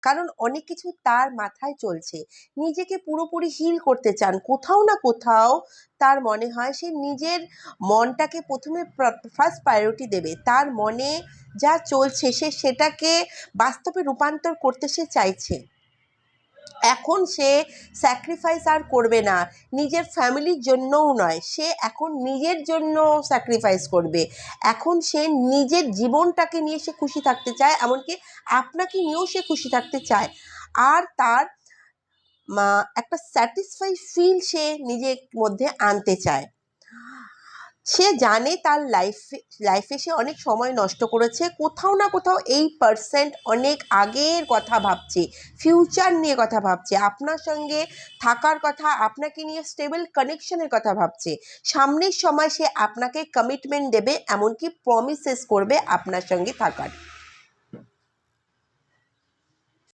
কারণ অনেক কিছু তার মাথায় চলছে। নিজেকে পুরোপুরি হিল করতে চান। কোথাও না কোথাও তার মনে হয় সে নিজের মনটাকে প্রথমে ফার্স্ট প্রায়োরিটি দেবে। তার মনে যা চলছে সে সেটাকে বাস্তবে রূপান্তর করতে সে চাইছে। এখন সে স্যাক্রিফাইস আর করবে না, নিজের ফ্যামিলির জন্যও নয়, সে এখন নিজের জন্য স্যাক্রিফাইস করবে। এখন সে নিজের জীবনটাকে নিয়ে সে খুশি থাকতে চায়, এমনকি আপনাকে নিয়েও সে খুশি থাকতে চায়। আর তার একটা স্যাটিসফাই ফিল সে নিজের মধ্যে আনতে চায়। সে জানে তার লাইফে সে অনেক সময় নষ্ট করেছে। কোথাও না কোথাও এই পার্সেন্ট অনেক আগের কথা ভাবছে, ফিউচার নিয়ে কথা ভাবছে, আপনার সঙ্গে থাকার কথা, আপনাকে নিয়ে স্টেবল কানেকশনের কথা ভাবছে। সামনের সময় সে আপনাকে কমিটমেন্ট দেবে, এমনকি প্রমিসেস করবে আপনার সঙ্গে থাকার।